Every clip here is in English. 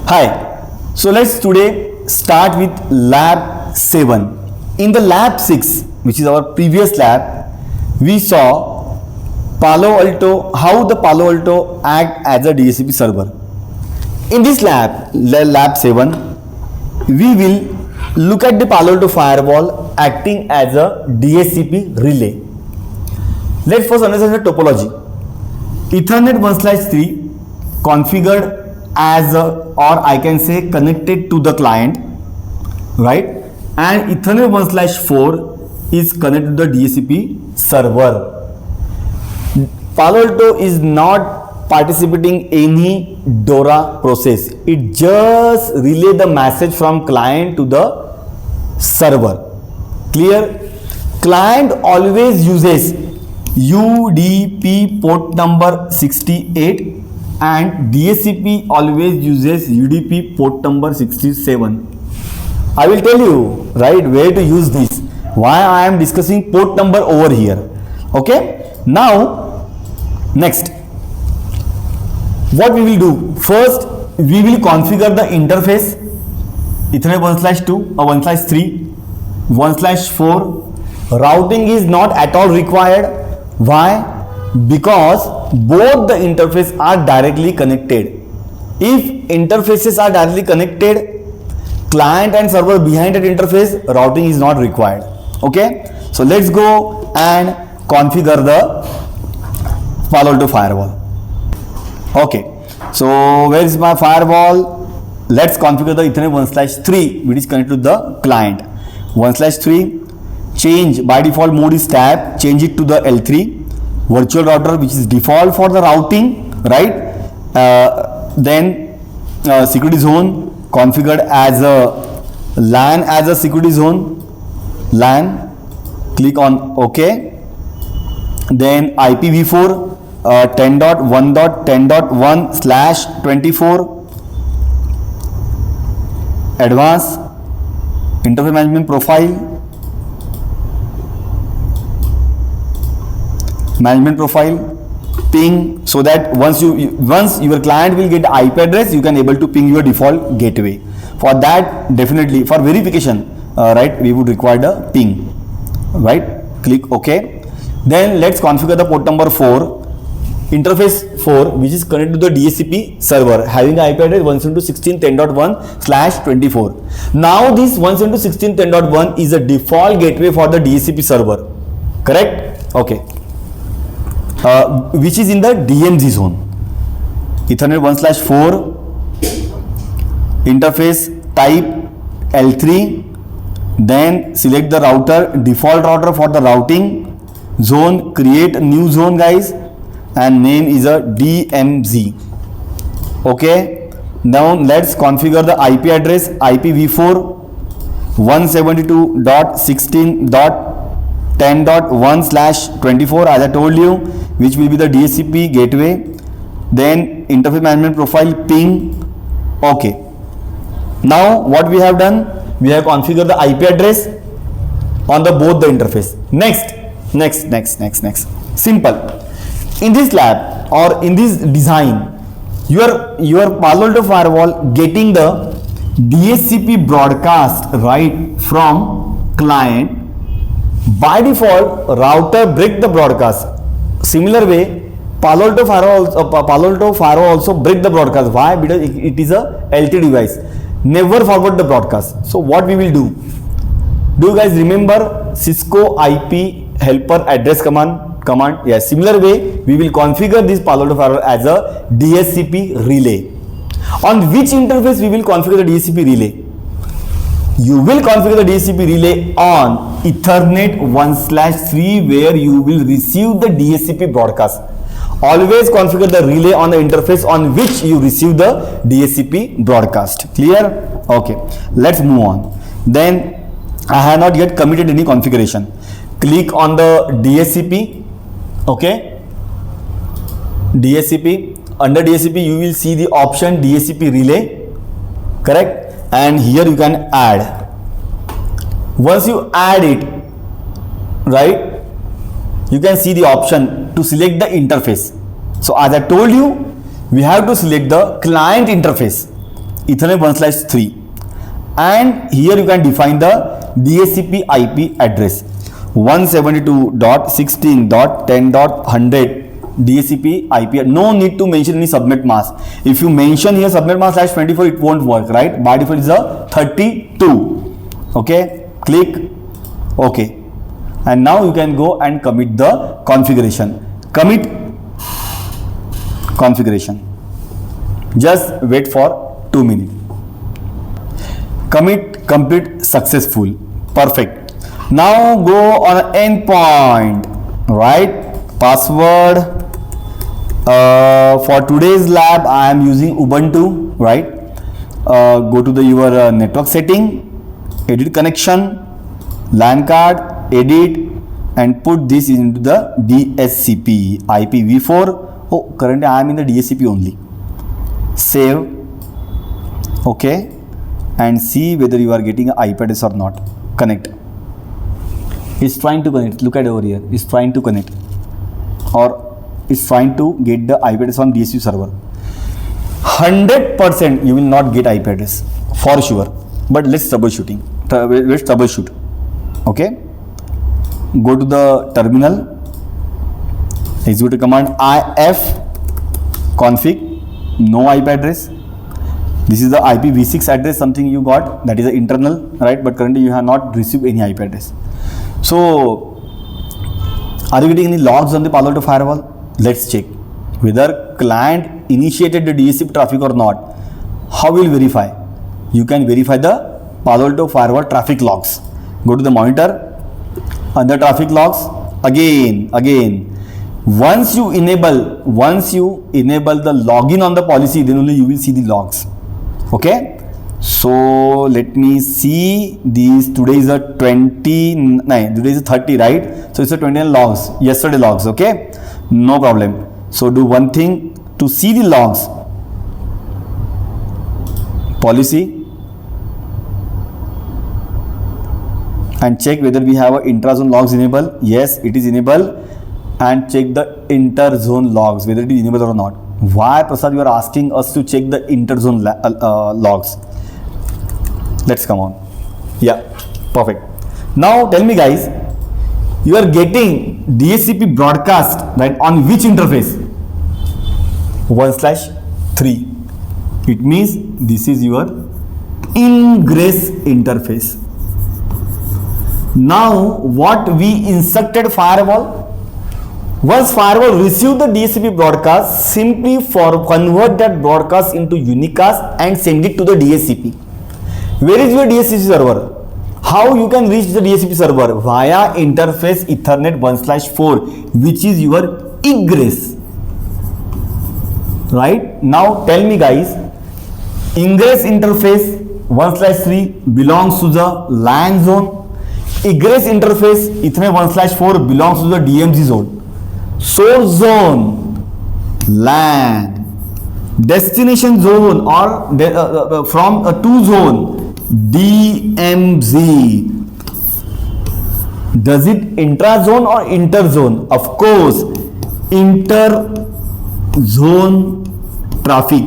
Hi, so let's today start with lab 7. In the lab 6, which is our previous lab, we saw Palo Alto, how the Palo Alto act as a DHCP server. In this lab 7, we will look at the Palo Alto firewall acting as a DHCP relay. Let's first understand the topology. Ethernet 1/3 configured as or I can say connected to the client, right? And Ethernet 1/4 is connected to the DHCP server. Palo Alto is not participating any DORA process. It just relay the message from client to the server. Clear? Client always uses UDP port number 68 and DHCP always uses UDP port number 67. I will tell you right where to use this, why I am discussing port number over here. Okay, now next what we will do, first we will configure the interface Ethernet 1/2 or 1/3 1/4. Routing is not at all required. Why? Because both the interfaces are directly connected. If interfaces are directly connected, client and server behind that interface, routing is not required. Okay, so let's go and configure the Palo Alto firewall. Okay, so where is my firewall? Let's configure the Ethernet 1/3 which is connected to the client. 1/3 change, by default mode is tab, change it to the L3. Virtual router which is default for the routing, right? Then security zone configured as a LAN as a security zone, LAN, click on OK. Then IPv4 10.1.10.1/24 advanced interface management profile, ping, so that once your client will get IP address, you can able to ping your default gateway. For that, definitely for verification, right, we would require the ping, right? Click OK. Then let's configure the port number 4, interface 4, which is connected to the DHCP server having the IP address 172.16.10.1/24. Now this 172.16.10.1 is a default gateway for the DHCP server, correct? Okay. Which is in the DMZ zone. Ethernet 1/4 interface type L3. Then select the router, default router for the routing zone, create a new zone guys, and name is a DMZ. Okay, now let's configure the IP address IPv4 172.16.10.1/24 as I told you, which will be the DHCP gateway. Then interface management profile ping. Okay, now what we have done, we have configured the IP address on the both the interface. Next, simple. In this lab or in this design, your Palo Alto firewall getting the DHCP broadcast right from client. By default, router break the broadcast. Similar way, Palo Alto firewall also break the broadcast. Why? Because it is a LT device. Never forward the broadcast. So what we will do? Do you guys remember Cisco IP helper address command? Yes. Similar way, we will configure this Palo Alto firewall as a DHCP relay. On which interface we will configure the DHCP relay? You will configure the DHCP relay on Ethernet 1/3 where you will receive the DHCP broadcast. Always configure the relay on the interface on which you receive the DHCP broadcast. Clear? Okay, let's move on. Then I have not yet committed any configuration. Click on the DHCP. Okay, DHCP. Under DHCP you will see the option DHCP relay, correct? And here you can add. Once you add it, right, you can see the option to select the interface. So as I told you, we have to select the client interface. Ethernet 1/3, and here you can define the DHCP IP address 172.16.10.100 DHCP IP. No need to mention any subnet mask. If you mention here subnet mask /24, it won't work, right? By default is a 32. Okay, click OK, and now you can go and commit the configuration. Commit configuration. Just wait for 2 minutes. Commit complete successful. Perfect. Now go on endpoint, right? Password. For today's lab I am using Ubuntu, right? Go to your network setting, edit connection, LAN card, edit, and put this into the DHCP IPv4. Oh, currently I am in the DHCP only. Save. Okay, and see whether you are getting an IP address or not. Connect. It's trying to connect. Look at over here. It's trying to connect, or it's trying to get the IP address on DHCP server. 100% you will not get IP address for sure. But let's troubleshoot. Okay. Go to the terminal. Execute the command if config. No IP address. This is the IPv6 address, something you got, that is the internal, right? But currently you have not received any IP address. So are you getting any logs on the Palo Alto firewall? Let's check whether client initiated the DHCP traffic or not. How will you verify? You can verify the Palo Alto firewall traffic logs. Go to the monitor, under traffic logs, again. Once you enable the login on the policy, then only you will see the logs. Okay, so let me see these. Today is a 29, today is a 30, right? So it's a 29 logs, yesterday logs. Okay, no problem. So do one thing to see the logs. Policy, and check whether we have a intrazone logs enabled. Yes, it is enabled. And check the interzone logs whether it is enabled or not. Why, Prasad, you are asking us to check the interzone logs? Let's come on. Yeah, perfect. Now tell me guys, you are getting DHCP broadcast, right, on which interface? 1/3. It means this is your ingress interface. Now what we instructed firewall? Once firewall receive the DHCP broadcast, simply convert that broadcast into unicast and send it to the DHCP. Where is your DHCP server? How you can reach the DHCP server? Via interface Ethernet 1/4, which is your egress. Right? Now tell me guys, ingress interface 1/3 belongs to the LAN zone. Egress interface Ethernet 1/4 belongs to the DMZ zone. Source zone, LAN. Destination zone or from a to zone, DMZ. Does it intrazone or interzone? Of course, interzone traffic,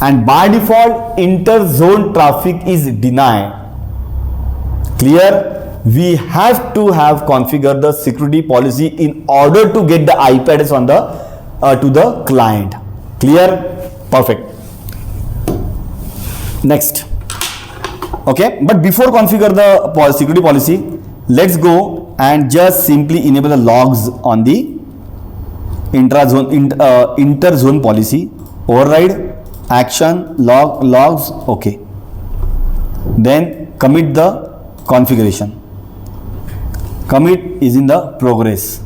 and by default interzone traffic is denied. Clear? We have to have configured the security policy in order to get the IP address on the to the client. Clear? Perfect. Next. Okay, but before configure the security policy, let's go and just simply enable the logs on the interzone policy. Override action logs. Okay, then commit the configuration. Commit is in the progress.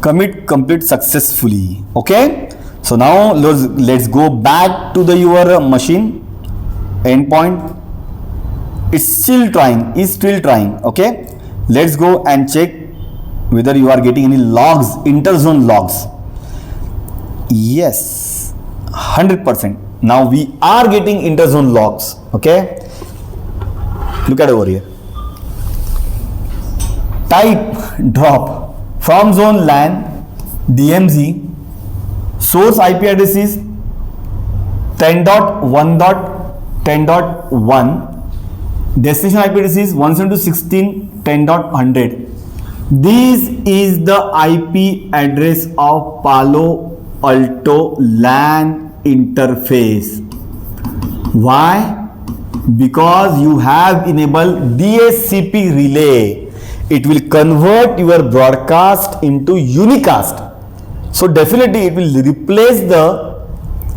Commit complete successfully. Okay, so now let's go back to your machine. Endpoint, it's still trying. Okay, let's go and check whether you are getting any logs, interzone logs. Yes, 100%. Now we are getting interzone logs. Okay, look at over here. Type drop from zone LAN DMZ, source IP address is 10.1.10.1, destination IP address is 172.16.10.100. This is the IP address of Palo Alto LAN interface. Why? Because you have enabled DHCP relay. It will convert your broadcast into unicast. So definitely it will replace the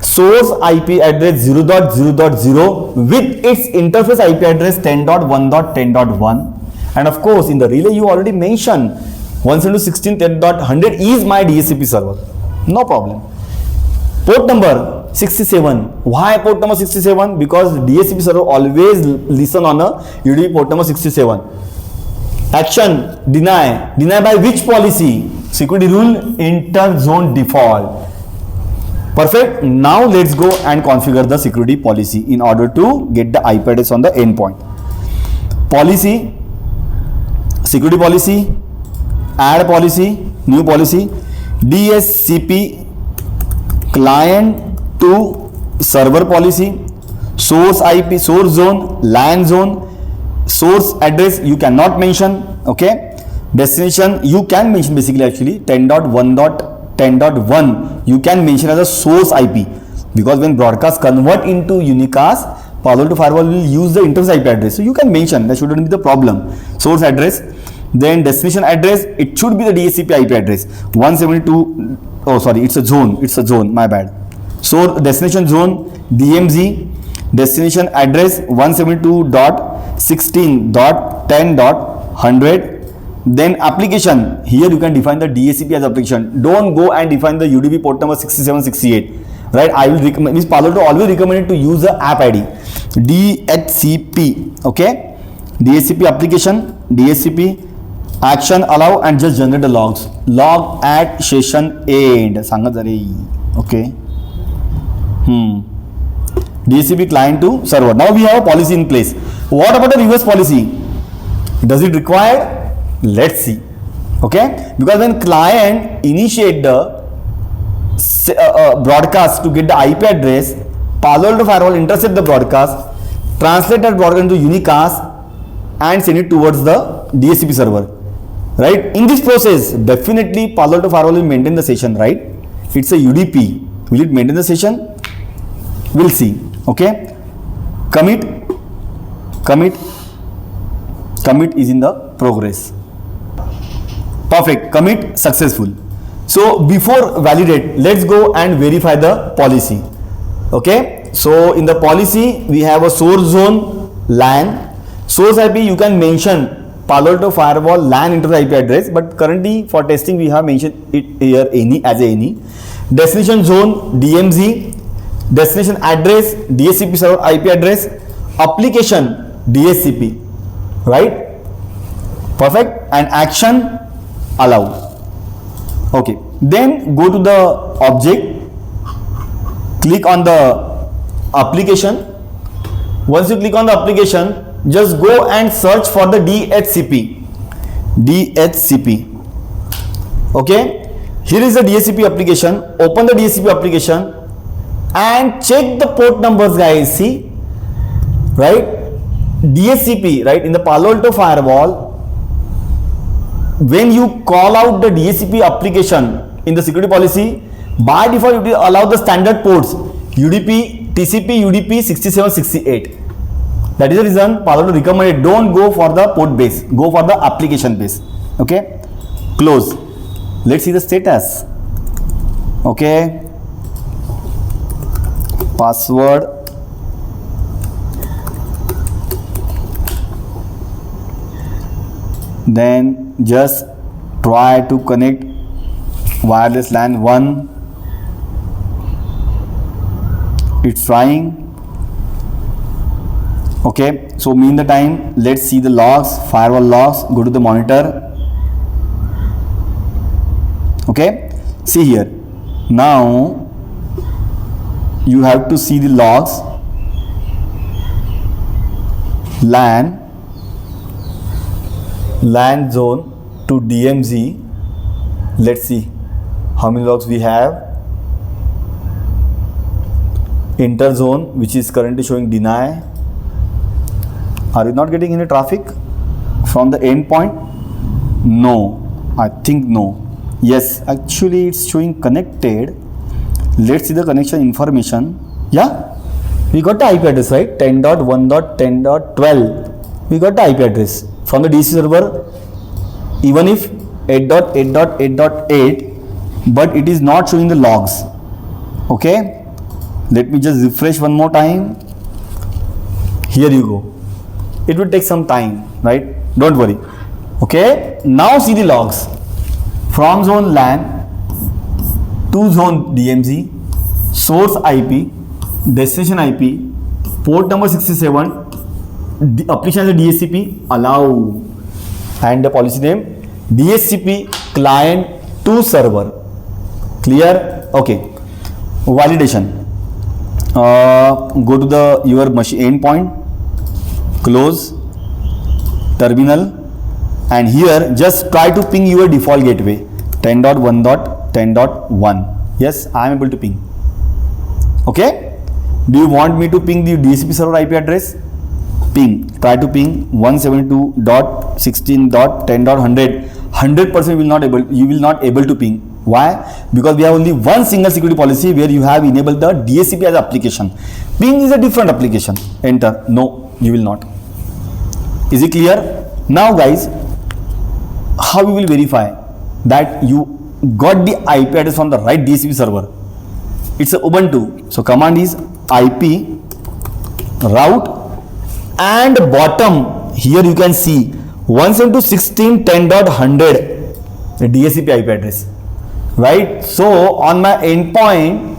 source IP address 0.0.0 with its interface IP address 10.1.10.1. And of course, in the relay you already mentioned 172.16.10.100 is my DHCP server. No problem. Port number 67. Why port number 67? Because DHCP server always listen on a UDP port number 67. Action, deny. Deny by which policy? Security rule, inter-zone default. Perfect. Now let's go and configure the security policy in order to get the IP address on the endpoint. Policy, security policy, add policy, new policy, DHCP client to server policy, source IP, source zone, LAN zone, source address you cannot mention, okay. Destination you can mention basically actually 10.1.10.1 you can mention as a source IP, because when broadcast convert into unicast, Palo Alto Firewall will use the interface IP address, so you can mention, that shouldn't be the problem. Source address, then destination address, it should be the DHCP IP address 172, oh sorry, it's a zone, my bad. So destination zone DMZ, destination address 172.16.10.100. Then application, here you can define the DHCP as application. Don't go and define the UDP port number 6768, right? I will recommend, means Palo Alto always recommended to use the app ID DHCP, okay. DHCP application, DHCP action allow and just generate the logs. Log at session end. Okay. DHCP client to server. Now we have a policy in place. What about the reverse policy? Does it require? Let's see. Okay. Because when client initiate the broadcast to get the IP address, Palo Alto Firewall intercept the broadcast, translate that broadcast into unicast and send it towards the DHCP server. Right? In this process, definitely Palo Alto Firewall will maintain the session, right? It's a UDP. Will it maintain the session? We'll see. Okay. Commit is in the progress. Perfect. Commit successful. So before validate, let's go and verify the policy. Okay. So in the policy, we have a source zone LAN. Source IP you can mention Palo Alto Firewall LAN interface IP address, but currently for testing we have mentioned it here as any. Destination zone DMZ, destination address DHCP server IP address, application DHCP, right? Perfect. And action allow. Okay. Then go to the object, click on the application. Once you click on the application, just go and search for the DHCP. Okay. Here is the DHCP application. Open the DHCP application and check the port numbers, guys. See, right? DHCP, right? In the Palo Alto Firewall, when you call out the DHCP application in the security policy, by default it will allow the standard ports UDP, TCP, UDP 6768. That is the reason Palo Alto recommended don't go for the port base, go for the application base. Okay. Close. Let's see the status. Okay. Password. Then just try to connect wireless LAN 1. It's trying. Okay, so mean the time, let's see the logs, firewall logs, go to the monitor. Okay, see here. Now you have to see the logs. LAN zone to DMZ. Let's see how many logs we have. enter zone, which is currently showing deny. Are you not getting any traffic from the end point? No, I think no. Yes, actually it's showing connected. Let's see the connection information. Yeah, we got the IP address, right? 10.1.10.12. We got the IP address from the DC server, even if 8.8.8.8, but it is not showing the logs. Okay, let me just refresh one more time. Here you go. It will take some time, right? Don't worry. Okay, now see the logs from zone LAN to zone DMZ, source IP, destination IP, port number 67, the application as a DHCP, allow, and the policy name DHCP client to server. Clear? Okay. Validation. Go to the your machine endpoint, close terminal, and here just try to ping your default gateway 10.1.10.1. Yes, I am able to ping. Okay, do you want me to ping the DHCP server IP address? Ping. Try to ping 172.16.10.100. 100% you will not able to ping. Why? Because we have only one single security policy where you have enabled the DHCP as application. Ping is a different application. Enter. No, you will not. Is it clear? Now guys, how we will verify that you got the IP address from the right DHCP server? It's a Ubuntu. So command is IP route, and bottom here you can see 172.16.10.100 DHCP IP address, right? So on my endpoint,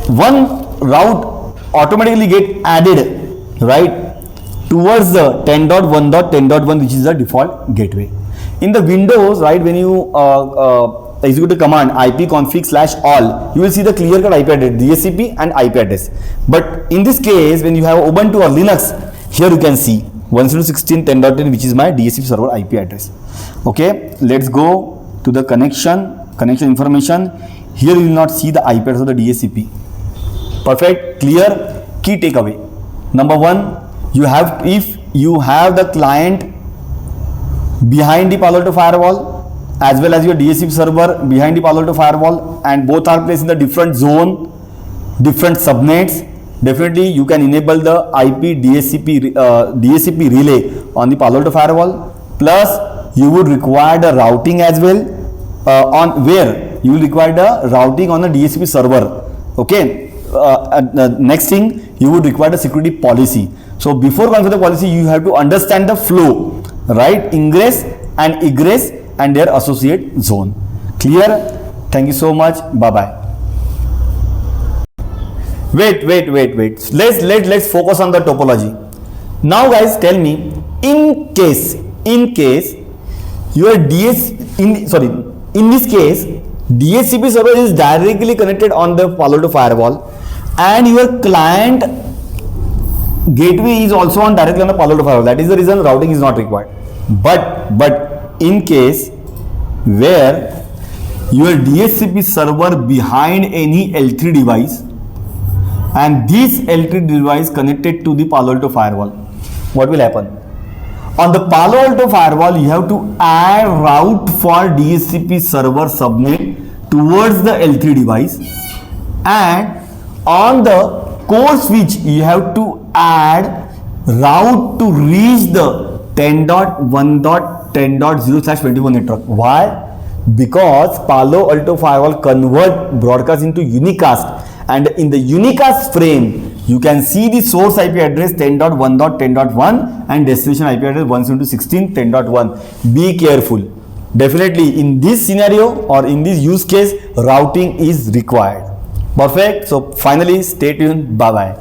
one route automatically get added, right, towards the 10.1.10.1, which is the default gateway. In the Windows, right, when you execute the command ipconfig/all, you will see the clear cut IP address, DHCP and IP address. But in this case, when you have Ubuntu or Linux, here you can see 172.16.10.10, which is my DHCP server IP address. Okay, let's go to the connection information. Here you will not see the IP address of the DHCP. Perfect, clear. Key takeaway. Number one, if you have the client behind the Palo Alto firewall as well as your DHCP server behind the Palo Alto firewall, and both are placed in the different zone, different subnets, definitely you can enable the IP DHCP relay on the Palo Alto firewall. Plus you would require the routing as well, on where you will require the routing on the DHCP server. Okay, next thing, you would require the security policy. So before configuring the policy, you have to understand the flow, right? Ingress and egress and their associate zone. Clear? Thank you so much. Bye bye. Wait. Let's focus on the topology. Now guys, tell me, in case your in this case DHCP server is directly connected on the Palo Alto firewall and your client gateway is also directly on the Palo Alto firewall. That is the reason routing is not required. But in case where your DHCP server behind any L3 device and this L3 device connected to the Palo Alto firewall, what will happen? On the Palo Alto firewall, you have to add route for DHCP server subnet towards the L3 device, and on the core switch you have to add route to reach the 10.1.10.0/24 network. Why? Because Palo Alto firewall convert broadcast into unicast, and in the unicast frame you can see the source IP address 10.1.10.1 and destination IP address 172.16.10.1. Be careful. Definitely in this scenario or in this use case, routing is required. Perfect. So finally, stay tuned. Bye bye.